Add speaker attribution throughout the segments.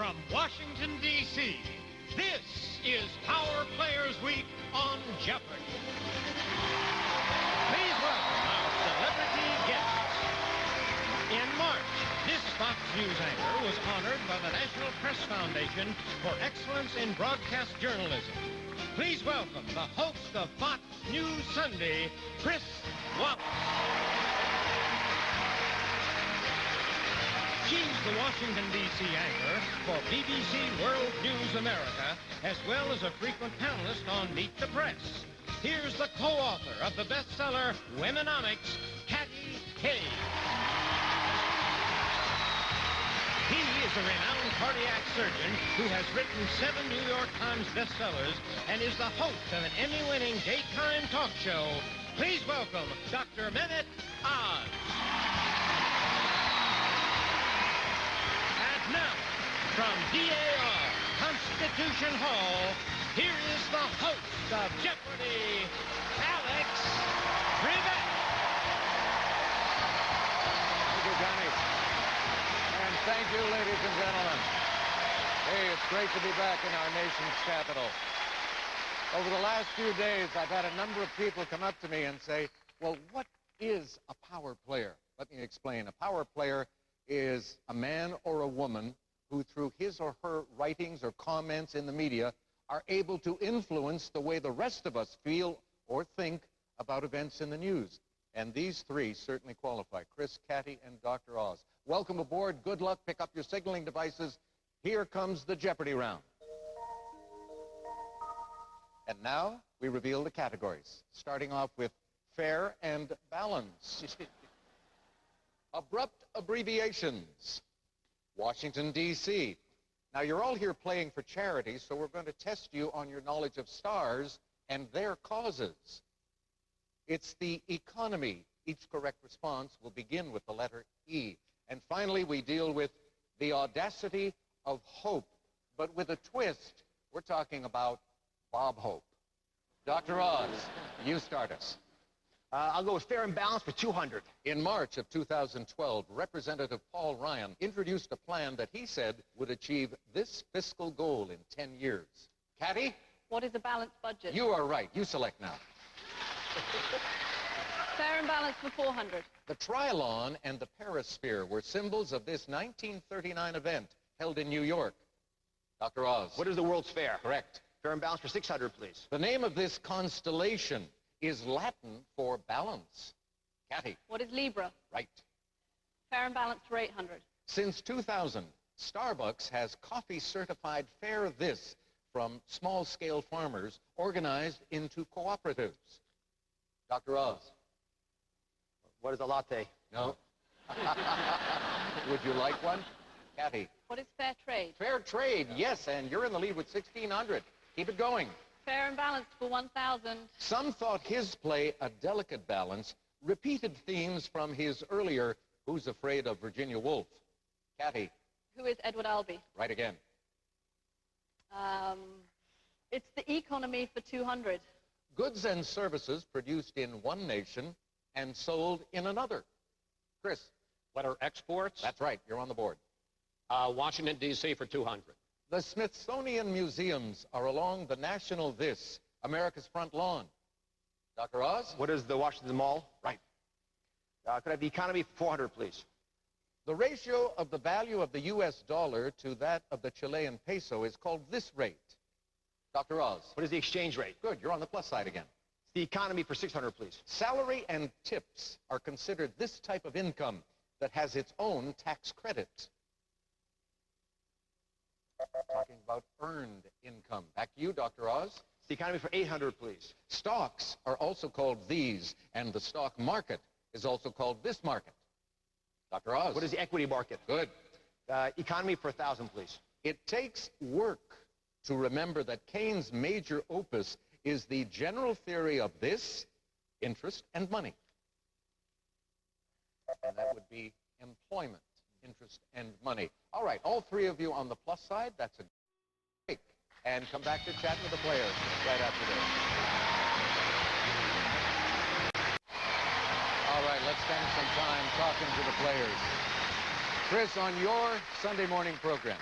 Speaker 1: from Washington, D.C., this is Power Players Week on Jeopardy! Please welcome our celebrity guests. In March, this Fox News anchor was honored by the National Press Foundation for Excellence in Broadcast Journalism. Please welcome the host of Fox News Sunday, Chris Wallace. She's the Washington, D.C. anchor for BBC World News America, as well as a frequent panelist on Meet the Press. Here's the co-author of the bestseller Womenomics, Kathy Kay. He is a renowned cardiac surgeon who has written 7 New York Times bestsellers and is the host of an Emmy-winning daytime talk show. Please welcome Dr. Mehmet Oz. And now, from DAR, Constitution Hall, here is the host of Jeopardy, Alex Trebek.
Speaker 2: Thank you, Johnny. And thank you, ladies and gentlemen. Hey, it's great to be back in our nation's capital. Over the last few days, I've had a number of people come up to me and say, well, what is a power player? Let me explain. A power player is a man or a woman who, through his or her writings or comments in the media, are able to influence the way the rest of us feel or think about events in the news. And these three certainly qualify: Chris, Kathy, and Dr. Oz. Welcome aboard. Good luck. Pick up your signaling devices. Here comes the Jeopardy round. And now we reveal the categories, starting off with fair and balance. Abrupt abbreviations. Washington, D.C. Now, you're all here playing for charity, so we're going to test you on your knowledge of stars and their causes. It's the economy. Each correct response will begin with the letter E. And finally, we deal with the audacity of hope. But with a twist, we're talking about Bob Hope. Dr. Oz, you start us.
Speaker 3: I'll go with fair and balanced for 200.
Speaker 2: In March of 2012, Representative Paul Ryan introduced a plan that he said would achieve this fiscal goal in 10 years. Kathy?
Speaker 4: What is a balanced budget?
Speaker 2: You are right. You select now.
Speaker 4: Fair and balanced for 400.
Speaker 2: The Trilon and the Perisphere were symbols of this 1939 event held in New York. Dr. Oz.
Speaker 3: What is the World's Fair?
Speaker 2: Correct.
Speaker 3: Fair and balanced for 600, please.
Speaker 2: The name of this constellation is Latin for balance. Kathy.
Speaker 4: What is Libra?
Speaker 2: Right.
Speaker 4: Fair and balanced for 800.
Speaker 2: Since 2000, Starbucks has coffee-certified Fair This from small-scale farmers organized into cooperatives. Dr. Oz.
Speaker 3: What is a latte?
Speaker 2: No. Would you like one? Kathy.
Speaker 4: What is fair trade?
Speaker 2: Fair trade, yes, and you're in the lead with 1,600. Keep it going.
Speaker 4: Fair and balanced for 1,000.
Speaker 2: Some thought his play a delicate balance, repeated themes from his earlier Who's Afraid of Virginia Woolf. Kathy.
Speaker 4: Who is Edward Albee?
Speaker 2: Right again.
Speaker 4: It's the economy for 200.
Speaker 2: Goods and services produced in one nation and sold in another. Chris.
Speaker 5: What are exports?
Speaker 2: That's right. You're on the board.
Speaker 5: Washington, D.C. for 200.
Speaker 2: The Smithsonian museums are along the National This, America's front lawn. Dr. Oz?
Speaker 3: What is the Washington Mall?
Speaker 2: Right.
Speaker 3: Could I have the economy for 400, please?
Speaker 2: The ratio of the value of the U.S. dollar to that of the Chilean peso is called this rate. Dr. Oz?
Speaker 3: What is the exchange rate?
Speaker 2: Good. You're on the plus side again.
Speaker 3: It's the economy for 600, please.
Speaker 2: Salary and tips are considered this type of income that has its own tax credit. Talking about earned income. Back to you, Dr. Oz.
Speaker 3: It's the economy for 800, please.
Speaker 2: Stocks are also called these, and the stock market is also called this market. Dr. Oz.
Speaker 3: What is the equity market?
Speaker 2: Good.
Speaker 3: Economy for 1,000, please.
Speaker 2: It takes work to remember that Keynes' major opus is the general theory of this, interest, and money. And that would be employment, interest, and money. All right, all three of you on the plus side, that's a break. And come back to chat with the players right after this. All right, let's spend some time talking to the players. Chris, on your Sunday morning program,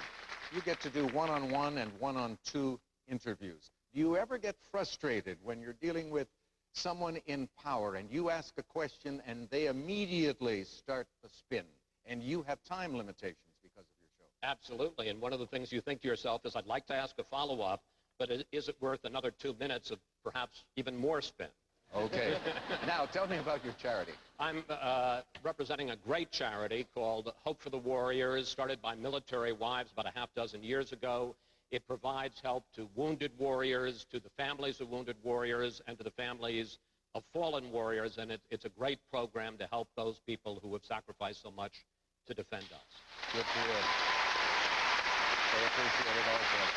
Speaker 2: you get to do one-on-one and one-on-two interviews. Do you ever get frustrated when you're dealing with someone in power and you ask a question and they immediately start to spin and you have time limitations because of your show?
Speaker 5: Absolutely. And one of the things you think to yourself is, I'd like to ask a follow-up, but is it worth another 2 minutes of perhaps even more spin?
Speaker 2: Okay. Now, tell me about your charity.
Speaker 5: I'm representing a great charity called Hope for the Warriors, started by military wives about a half dozen years ago. It provides help to wounded warriors, to the families of wounded warriors, and to the families of fallen warriors, and it's a great program to help those people who have sacrificed so much to defend us.
Speaker 2: Good for you. They appreciate it also.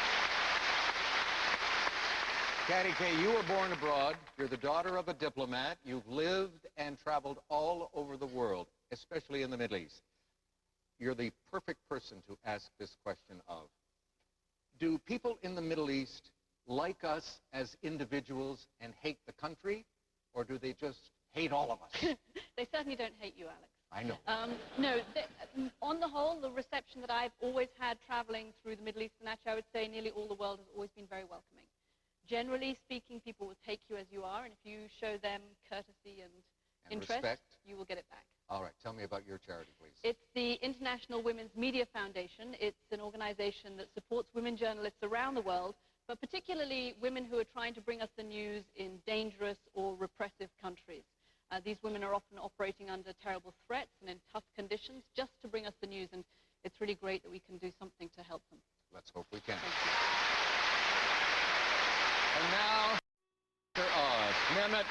Speaker 2: Katty Kay, you were born abroad. You're the daughter of a diplomat. You've lived and traveled all over the world, especially in the Middle East. You're the perfect person to ask this question of. Do people in the Middle East like us as individuals and hate the country, or do they just hate all of us?
Speaker 4: They certainly don't hate you, Alex.
Speaker 2: I know.
Speaker 4: No, on the whole, the reception that I've always had traveling through the Middle East, and actually I would say nearly all the world, has always been very welcoming. Generally speaking, people will take you as you are, and if you show them courtesy and interest,
Speaker 2: respect,
Speaker 4: you will get it back.
Speaker 2: All right, tell me about your charity, please.
Speaker 4: It's the International Women's Media Foundation. It's an organization that supports women journalists around the world, but particularly women who are trying to bring us the news in dangerous or repressive countries. These women are often operating under terrible threats and in tough conditions just to bring us the news, and it's really great that we can do something to help them.
Speaker 2: Let's hope we can.
Speaker 4: Thank you.
Speaker 2: And now, Mr. Oz. Mehmet,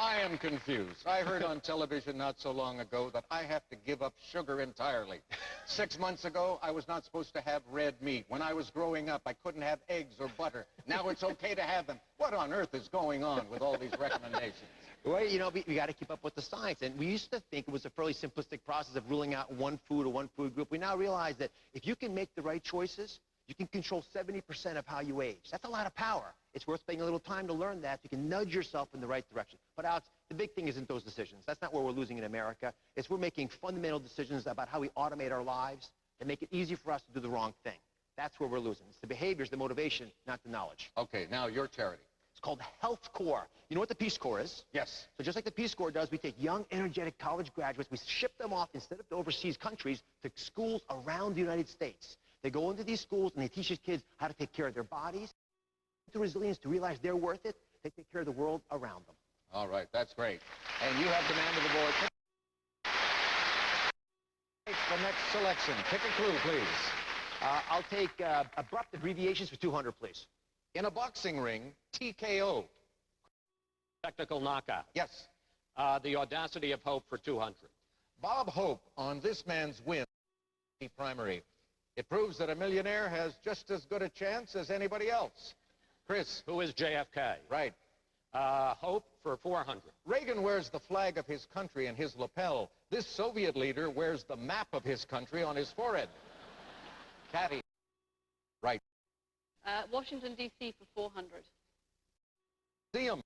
Speaker 2: I am confused. I heard on television not so long ago that I have to give up sugar entirely. 6 months ago, I was not supposed to have red meat. When I was growing up, I couldn't have eggs or butter. Now it's okay to have them. What on earth is going on with all these recommendations?
Speaker 3: Well, you know, we got to keep up with the science. And we used to think it was a fairly simplistic process of ruling out one food or one food group. We now realize that if you can make the right choices, you can control 70% of how you age. That's a lot of power. It's worth spending a little time to learn that. You can nudge yourself in the right direction. But Alex, the big thing isn't those decisions. That's not where we're losing in America. It's we're making fundamental decisions about how we automate our lives and make it easy for us to do the wrong thing. That's where we're losing. It's the behaviors, the motivation, not the knowledge.
Speaker 2: Okay, now your charity.
Speaker 3: It's called Health Corps. You know what the Peace Corps is?
Speaker 2: Yes.
Speaker 3: So just like the Peace Corps does, we take young, energetic college graduates, we ship them off instead of to overseas countries to schools around the United States. They go into these schools and they teach these kids how to take care of their bodies, the resilience to realize they're worth it. They take care of the world around them.
Speaker 2: All right, that's great. And you have the man of the board. The next selection. Pick a clue, please.
Speaker 3: I'll take abrupt abbreviations for 200, please.
Speaker 2: In a boxing ring, TKO.
Speaker 5: Technical knockout.
Speaker 2: Yes.
Speaker 5: The Audacity of Hope for 200.
Speaker 2: Bob Hope on this man's win primary. It proves that a millionaire has just as good a chance as anybody else. Chris.
Speaker 5: Who is JFK?
Speaker 2: Right.
Speaker 5: Hope for 400.
Speaker 2: Reagan wears the flag of his country in his lapel. This Soviet leader wears the map of his country on his forehead. Katty. Right.
Speaker 4: Washington, D.C. for 400.
Speaker 2: Museum.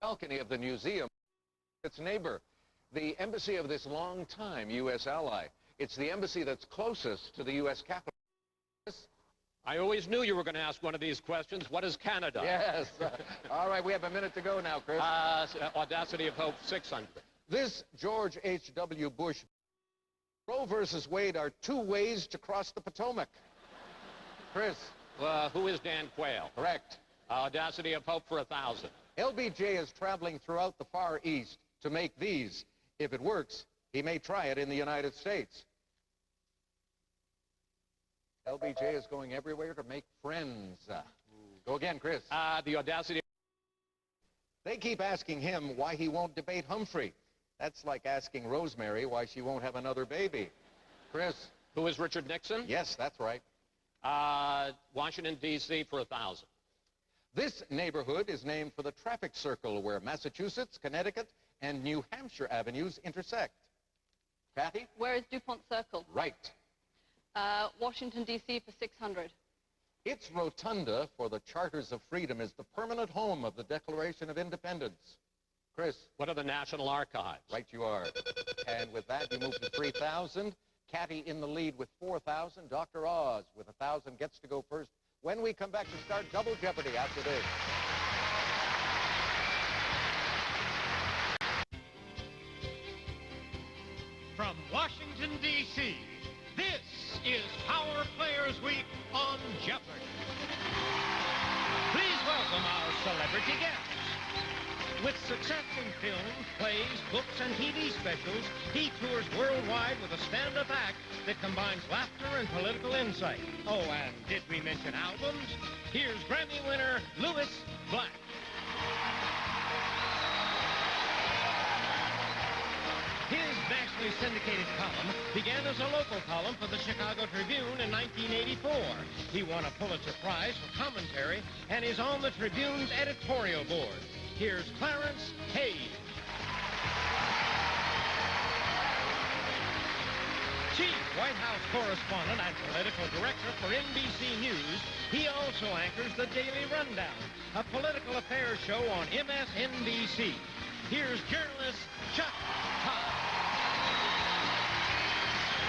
Speaker 2: Balcony of the museum. Its neighbor. The embassy of this long-time U.S. ally. It's the embassy that's closest to the U.S. Capitol.
Speaker 5: I always knew you were going to ask one of these questions. What is Canada?
Speaker 2: Yes. All right, we have a minute to go now, Chris.
Speaker 5: Audacity of Hope 600.
Speaker 2: This George H.W. Bush, Roe versus Wade are two ways to cross the Potomac. Chris.
Speaker 5: Who is Dan Quayle?
Speaker 2: Correct.
Speaker 5: Audacity of Hope for 1,000.
Speaker 2: LBJ is traveling throughout the Far East to make these. If it works, he may try it in the United States. LBJ is going everywhere to make friends. Go again, Chris.
Speaker 5: The Audacity.
Speaker 2: They keep asking him why he won't debate Humphrey. That's like asking Rosemary why she won't have another baby. Chris.
Speaker 5: Who is Richard Nixon?
Speaker 2: Yes, that's right.
Speaker 5: Washington, D.C. for 1,000.
Speaker 2: This neighborhood is named for the traffic circle where Massachusetts, Connecticut, and New Hampshire avenues intersect. Kathy?
Speaker 4: Where is DuPont Circle?
Speaker 2: Right.
Speaker 4: Washington, D.C. for 600.
Speaker 2: Its rotunda for the Charters of Freedom is the permanent home of the Declaration of Independence. Chris?
Speaker 5: What are the National Archives?
Speaker 2: Right you are. And with that, you move to 3,000. Caddy in the lead with 4,000. Dr. Oz with 1,000 gets to go first when we come back to start Double Jeopardy after this.
Speaker 1: From Washington, D.C., this is Power Players Week on Jeopardy! Please welcome our celebrity guests. With success in film, plays, books, and TV specials, he tours worldwide with a stand-up act that combines laughter and political insight. Oh, and did we mention albums? Here's Grammy winner Louis Black. His nationally syndicated column began as a local column for the Chicago Tribune in 1984. He won a Pulitzer Prize for commentary and is on the Tribune's editorial board. Here's Clarence Hayes. Chief White House correspondent and political director for NBC News, he also anchors the Daily Rundown, a political affairs show on MSNBC. Here's journalist Chuck Todd.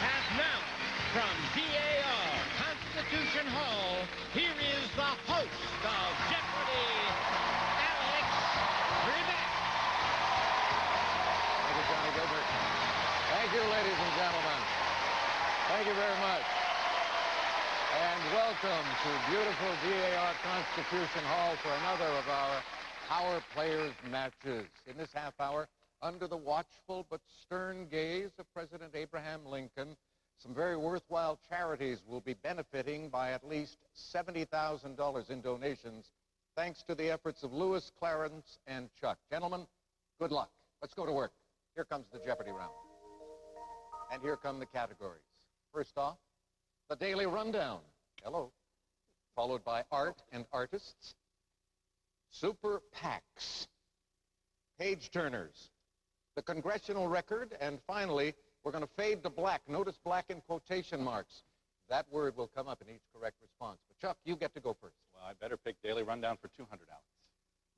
Speaker 1: And now, from DAR Constitution Hall, here is the host of Jeopardy!
Speaker 2: Thank you, Johnny Gilbert. Thank you, ladies and gentlemen. Thank you very much. And welcome to beautiful DAR Constitution Hall for another of our Power Players matches. In this half hour, under the watchful but stern gaze of President Abraham Lincoln, some very worthwhile charities will be benefiting by at least $70,000 in donations, thanks to the efforts of Louis, Clarence, and Chuck. Gentlemen, good luck. Let's go to work. Here comes the Jeopardy round. And here come the categories. First off, the Daily Rundown. Hello. Followed by Art and Artists. Super PACs. Page Turners. The Congressional Record. And finally, we're going to fade to black. Notice black in quotation marks. That word will come up in each correct response. But Chuck, you get to go first.
Speaker 6: Well, I better pick Daily Rundown for 200 hours.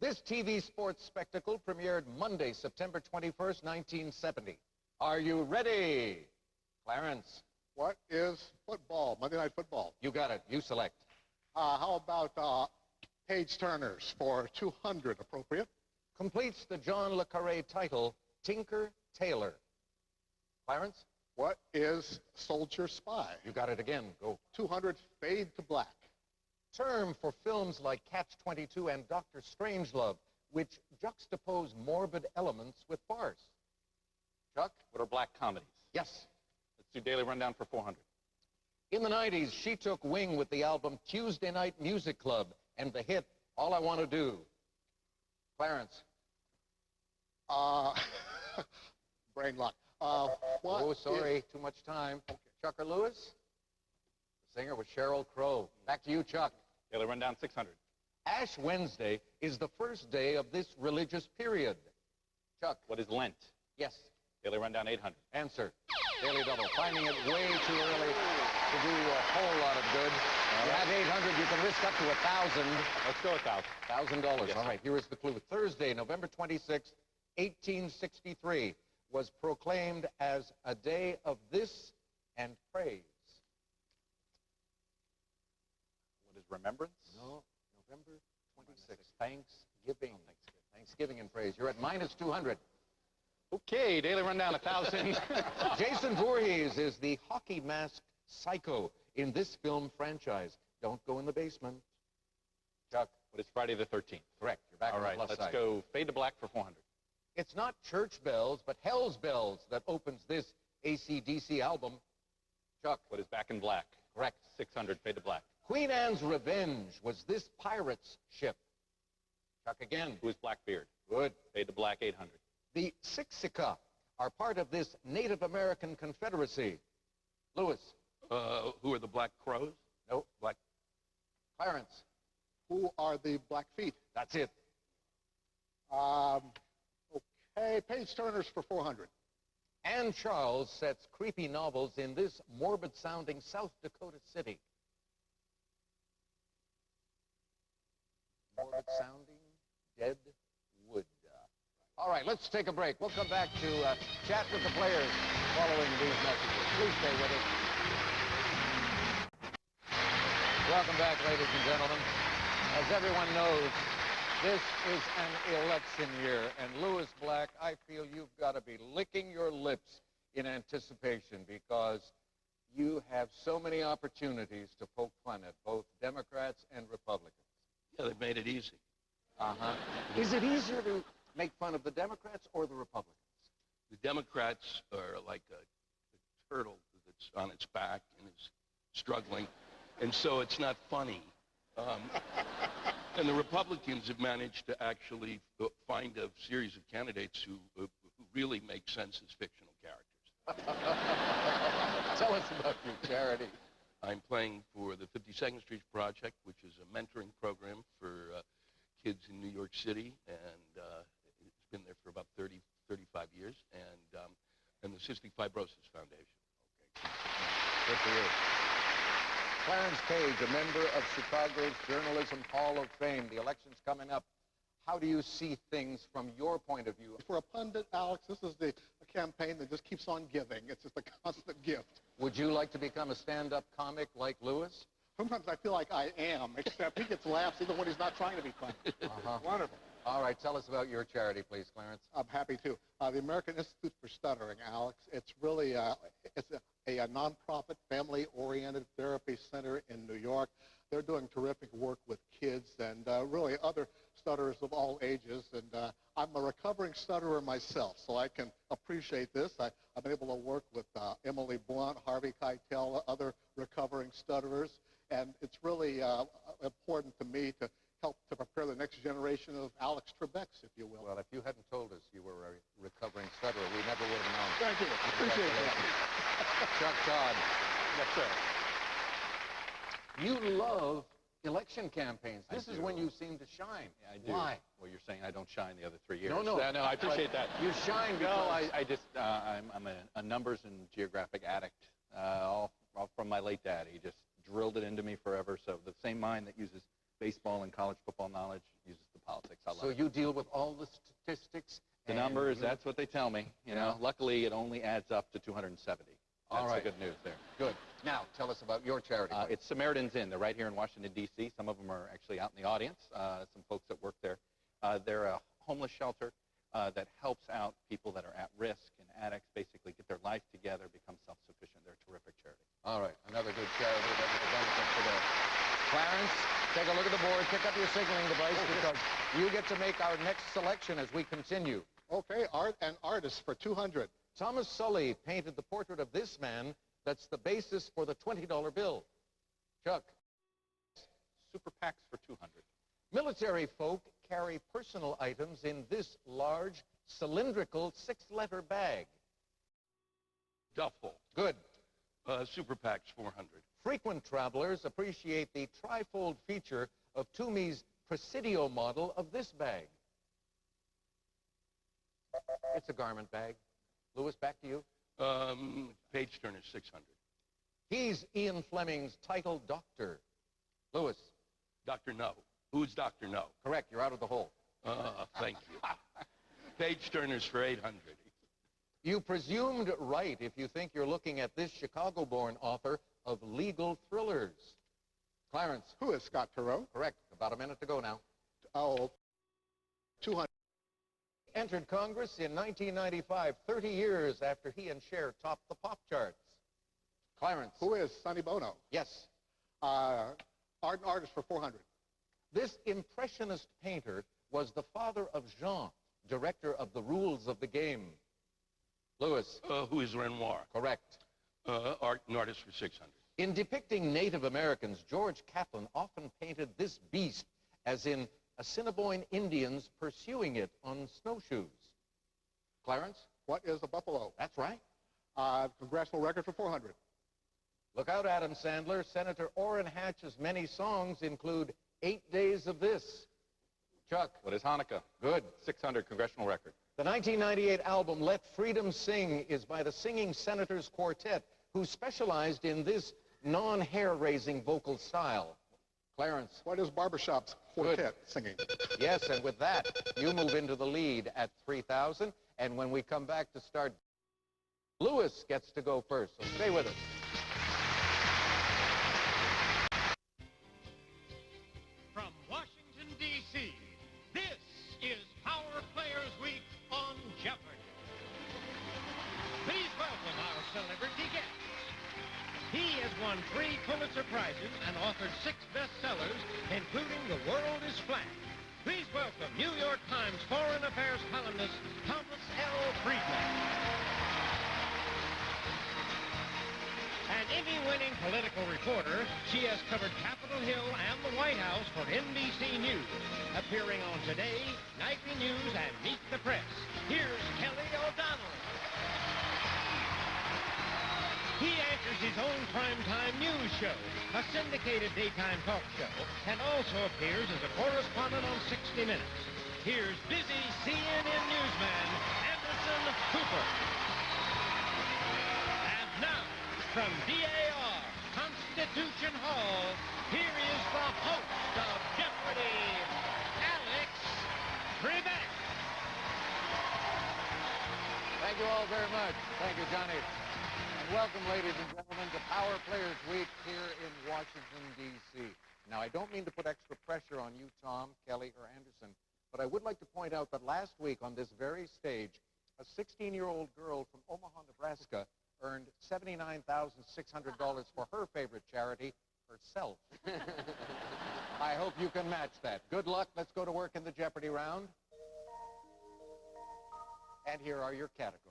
Speaker 2: This TV sports spectacle premiered Monday, September 21st, 1970. Are you ready? Clarence.
Speaker 7: What is football? Monday Night Football.
Speaker 2: You got it. You select.
Speaker 7: How about Page Turners for 200? Appropriate.
Speaker 2: Completes the John le Carré title, Tinker Tailor. Clarence.
Speaker 7: What is Soldier Spy?
Speaker 2: You got it again. Go.
Speaker 7: 200. Fade to black.
Speaker 2: Term for films like Catch-22 and Dr. Strangelove, which juxtapose morbid elements with farce. Chuck?
Speaker 6: What are black comedies?
Speaker 2: Yes.
Speaker 6: Let's do Daily Rundown for 400.
Speaker 2: In the 90s, she took wing with the album Tuesday Night Music Club and the hit All I Want to Do. Clarence.
Speaker 7: Brain lock.
Speaker 2: Too much time. Okay. Chuck or Lewis? The singer was Sheryl Crow. Back to you, Chuck.
Speaker 6: Daily Rundown 600.
Speaker 2: Ash Wednesday is the first day of this religious period. Chuck.
Speaker 6: What is Lent?
Speaker 2: Yes.
Speaker 6: Daily Rundown 800.
Speaker 2: Answer. Daily Double. Finding it way too early to do a whole lot of good. You have 800. You can risk up to 1,000.
Speaker 6: Let's go 1,000.
Speaker 2: $1,000.
Speaker 6: Yes.
Speaker 2: All right, here is the clue. Thursday, November 26, 1863, was proclaimed as a day of this and praise.
Speaker 6: What is Remembrance?
Speaker 2: No, November 26th. Thanksgiving. Thanksgiving and praise. You're at minus 200.
Speaker 6: Okay, Daily Rundown 1,000.
Speaker 2: Jason Voorhees is the hockey masked psycho in this film franchise. Don't go in the basement. Chuck.
Speaker 6: What is Friday the 13th?
Speaker 2: Correct. You're back
Speaker 6: All
Speaker 2: on
Speaker 6: right,
Speaker 2: the plus
Speaker 6: let's
Speaker 2: side.
Speaker 6: go fade to black for 400.
Speaker 2: It's not Church Bells, but Hell's Bells that opens this AC/DC album. Chuck.
Speaker 6: What is Back in Black?
Speaker 2: Correct.
Speaker 6: 600, fade to black.
Speaker 2: Queen Anne's Revenge was this pirate's ship. Chuck again.
Speaker 6: Who is Blackbeard?
Speaker 2: Good.
Speaker 6: Fade to black 800.
Speaker 2: The Siksika are part of this Native American Confederacy. Lewis.
Speaker 6: Who are the Black Crows?
Speaker 2: No. Black. Clarence.
Speaker 7: Who are the Blackfeet?
Speaker 2: That's it.
Speaker 7: Okay, Page Turners for 400.
Speaker 2: Anne Charles sets creepy novels in this morbid-sounding South Dakota city. Morbid-sounding dead wood. All right, let's take a break. We'll come back to chat with the players following these messages. Please stay with us. Welcome back, ladies and gentlemen. As everyone knows, this is an election year, and Lewis Black, I feel you've got to be licking your lips in anticipation because you have so many opportunities to poke fun at both Democrats and Republicans.
Speaker 6: Yeah, they've made it easy.
Speaker 2: Is it easier to make fun of the Democrats or the Republicans?
Speaker 6: The Democrats are like a turtle that's on its back and is struggling, and so it's not funny. And the Republicans have managed to actually find a series of candidates who really make sense as fictional characters.
Speaker 2: Tell us about your charity.
Speaker 6: I'm playing for the 52nd Street Project, which is a mentoring program for kids in New York City, and it's been there for about 35 years, and the Cystic Fibrosis Foundation.
Speaker 2: Okay. Good for you. Clarence Page, a member of Chicago's Journalism Hall of Fame. The election's coming up. How do you see things from your point of view?
Speaker 7: For a pundit, Alex, this is a campaign that just keeps on giving. It's just a constant gift.
Speaker 2: Would you like to become a stand-up comic like Lewis?
Speaker 7: Sometimes I feel like I am, except he gets laughs even when he's not trying to be funny. Wonderful.
Speaker 2: All right, tell us about your charity, please, Clarence.
Speaker 7: I'm happy to. The American Institute for Stuttering, Alex. It's really a nonprofit, family-oriented therapy center in New York. They're doing terrific work with kids and really other stutterers of all ages. And I'm a recovering stutterer myself, so I can appreciate this. I've been able to work with Emily Blunt, Harvey Keitel, other recovering stutterers. And it's really important to me to help to prepare the next generation of Alex Trebeks, if you will.
Speaker 2: Well, if you hadn't told us you were a recovering stutterer, we never would have known.
Speaker 7: Thank you. Appreciate that.
Speaker 2: Chuck Todd.
Speaker 6: Yes, sir.
Speaker 2: You love election campaigns. This is when you seem to shine.
Speaker 8: Yeah, I do.
Speaker 2: Why?
Speaker 8: Well, you're saying I don't shine the other 3 years.
Speaker 2: No.
Speaker 8: No, I appreciate that.
Speaker 2: You shine because...
Speaker 8: No, I just, I'm a numbers and geographic addict, all from my late dad. He just drilled it into me forever. So the same mind that uses baseball and college football knowledge uses the politics. I love
Speaker 2: So
Speaker 8: it.
Speaker 2: you deal with all the statistics?
Speaker 8: The numbers, that's what they tell me. You know, luckily it only adds up to 270. That's
Speaker 2: All right.
Speaker 8: the good news there.
Speaker 2: Good. Now, tell us about your charity.
Speaker 8: It's Samaritan's Inn. They're right here in Washington, D.C. Some of them are actually out in the audience, some folks that work there. They're a homeless shelter that helps out people that are at risk and addicts, basically get their life together, become self-sufficient. They're a terrific charity.
Speaker 2: All right, another good charity that was a benefit today. Clarence, take a look at the board, pick up your signaling device because you get to make our next selection as we continue.
Speaker 7: Okay, art and artists for 200.
Speaker 2: Thomas Sully painted the portrait of this man that's the basis for the $20 bill. Chuck.
Speaker 8: Super PACs for 200.
Speaker 2: Military folk carry personal items in this large, cylindrical, 6-letter bag.
Speaker 6: Duffel.
Speaker 2: Good.
Speaker 6: Super PACs 400.
Speaker 2: Frequent travelers appreciate the trifold feature of Toomey's Presidio model of this bag. It's a garment bag. Lewis, back to you.
Speaker 6: Page Turner 600.
Speaker 2: He's Ian Fleming's title doctor. Lewis.
Speaker 6: Dr. No. Who's Dr. No?
Speaker 2: Correct, you're out of the hole.
Speaker 6: Thank you. Page Turner's for 800.
Speaker 2: You presumed right if you think you're looking at this Chicago-born author of legal thrillers. Clarence.
Speaker 7: Who is Scott Turow?
Speaker 2: Correct. About a minute to go now.
Speaker 7: Oh, 200.
Speaker 2: Entered Congress in 1995, 30 years after he and Cher topped the pop charts. Clarence.
Speaker 7: Who is Sonny Bono?
Speaker 2: Yes.
Speaker 7: Art and artist for 400.
Speaker 2: This impressionist painter was the father of Jean, director of The Rules of the Game. Lewis.
Speaker 6: Who is Renoir?
Speaker 2: Correct.
Speaker 6: Art and artist for 600.
Speaker 2: In depicting Native Americans, George Catlin often painted this beast as in Assiniboine Indians pursuing it on snowshoes. Clarence?
Speaker 7: What is a buffalo?
Speaker 2: That's right.
Speaker 7: Congressional record for 400.
Speaker 2: Look out, Adam Sandler. Senator Orrin Hatch's many songs include 8 Days of This. Chuck?
Speaker 8: What is Hanukkah?
Speaker 2: Good.
Speaker 8: 600 congressional record.
Speaker 2: The 1998 album Let Freedom Sing is by the Singing Senators Quartet, who specialized in this non-hair-raising vocal style.
Speaker 8: Clarence.
Speaker 7: What is Barbershop's quartet singing?
Speaker 8: Yes, and with that, you move into the lead at 3,000. And when we come back to start, Lewis gets to go first, so stay with us.
Speaker 1: From Washington, D.C., this is Power Players Week on Jeopardy! Please welcome our celebrity guest. He has won 3 Pulitzer Prizes and authored 6 bestsellers, including The World is Flat. Please welcome New York Times Foreign Affairs columnist Thomas L. Friedman. An Emmy-winning political reporter, she has covered Capitol Hill and the White House for NBC News, appearing on Today, Nightly News, and Meet the Press. Here's Kelly O'Donnell. He anchors his own primetime news show, a syndicated daytime talk show, and also appears as a correspondent on 60 Minutes. Here's busy CNN newsman Anderson Cooper. And now, from DAR, Constitution Hall, here is the host of Jeopardy, Alex Trebek.
Speaker 2: Thank you all very much. Thank you, Johnny. And welcome, ladies and gentlemen, to Power Players Week here in Washington, D.C. Now, I don't mean to put extra pressure on you, Tom, Kelly, or Anderson, but I would like to point out that last week on this very stage, a 16-year-old girl from Omaha, Nebraska, earned $79,600 for her favorite charity, herself. I hope you can match that. Good luck. Let's go to work in the Jeopardy round. And here are your categories.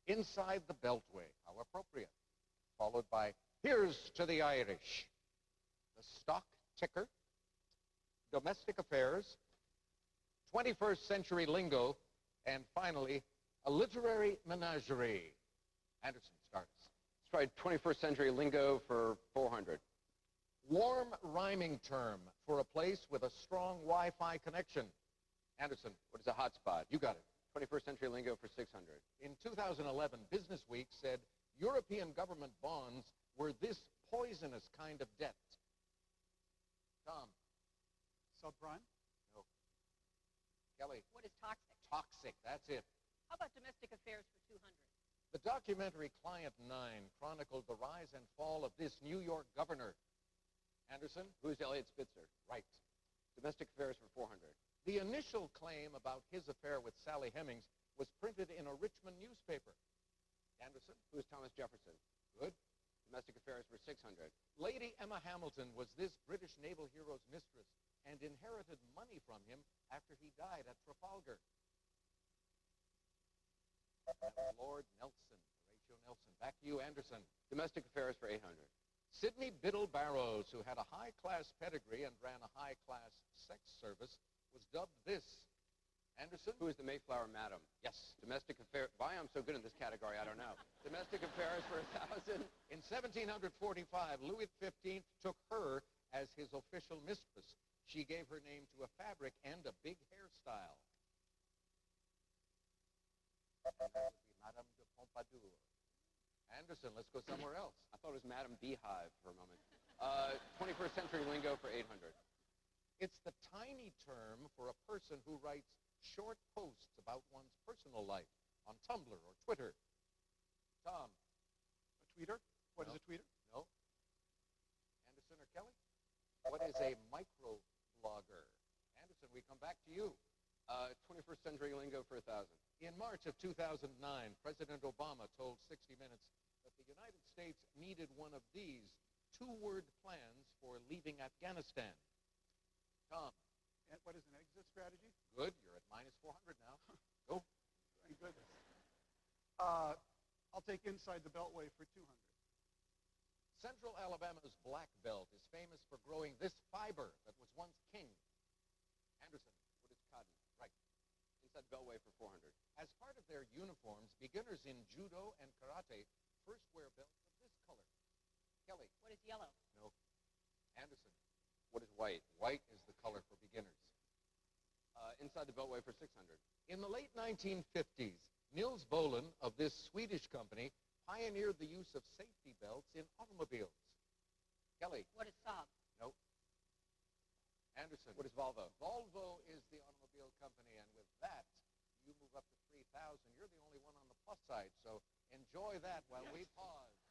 Speaker 2: Inside the Beltway, how appropriate. Followed by Here's to the Irish. The Stock Ticker. Domestic Affairs. 21st Century Lingo. And finally, a literary menagerie. Anderson, start us.
Speaker 5: Let's try 21st Century Lingo for 400.
Speaker 2: Warm rhyming term for a place with a strong Wi-Fi connection. Anderson.
Speaker 5: What is a hotspot?
Speaker 2: You got it.
Speaker 5: 21st Century Lingo for 600.
Speaker 2: In 2011, Business Week said European government bonds were this poisonous kind of debt. Tom.
Speaker 9: Subprime?
Speaker 2: No. Kelly.
Speaker 4: What is toxic?
Speaker 2: Toxic, that's it.
Speaker 4: How about domestic affairs for 200?
Speaker 2: The documentary Client 9 chronicled the rise and fall of this New York governor. Anderson?
Speaker 5: Who's Elliot Spitzer?
Speaker 2: Right.
Speaker 5: Domestic affairs for 400.
Speaker 2: The initial claim about his affair with Sally Hemings was printed in a Richmond newspaper. Anderson?
Speaker 5: Who's Thomas Jefferson?
Speaker 2: Good.
Speaker 5: Domestic affairs for 600.
Speaker 2: Lady Emma Hamilton was this British naval hero's mistress and inherited money from him after he died at Trafalgar. That was Lord Nelson, Horatio Nelson. Back to you, Anderson.
Speaker 5: Domestic affairs for 800.
Speaker 2: Sidney Biddle Barrows, who had a high-class pedigree and ran a high-class sex service, was dubbed this. Anderson?
Speaker 5: Who is the Mayflower Madam?
Speaker 2: Yes.
Speaker 5: Domestic affairs. Why I'm so good in this category, I don't know. Domestic affairs for 1,000.
Speaker 2: In 1745, Louis XV took her as his official mistress. She gave her name to a fabric and a big hairstyle. Madame de Pompadour. Anderson, let's go somewhere else.
Speaker 5: I thought it was Madam Beehive for a moment. 21st Century Lingo for 800.
Speaker 2: It's the tiny term for a person who writes short posts about one's personal life on Tumblr or Twitter. Tom.
Speaker 9: A tweeter? What is a tweeter?
Speaker 2: No. Anderson or Kelly? What is a microblogger? Anderson, we come back to you.
Speaker 5: 21st Century Lingo for 1,000.
Speaker 2: In March of 2009, President Obama told 60 Minutes that the United States needed one of these two-word plans for leaving Afghanistan. Tom.
Speaker 9: And what is an exit strategy?
Speaker 2: Good. You're at minus 400 now. Go.
Speaker 9: Thank goodness. I'll take Inside the Beltway for 200.
Speaker 2: Central Alabama's Black Belt is famous for growing this fiber that was once king. Anderson.
Speaker 5: What is cotton?
Speaker 2: Right.
Speaker 5: Inside the Beltway for 400.
Speaker 2: As part of their uniforms, beginners in judo and karate first wear belts of this color. Kelly.
Speaker 4: What is yellow?
Speaker 2: No. Anderson.
Speaker 5: What is white?
Speaker 2: White is the color for beginners.
Speaker 5: Inside the Beltway for 600.
Speaker 2: In the late 1950s, Nils Bohlin of this Swedish company pioneered the use of safety belts in automobiles. Kelly.
Speaker 4: What is Saab?
Speaker 2: No. Anderson.
Speaker 3: What is Volvo?
Speaker 2: Volvo is the automobile company, and with that, you move up to 3,000. You're the only one on the plus side, so enjoy that while we pause.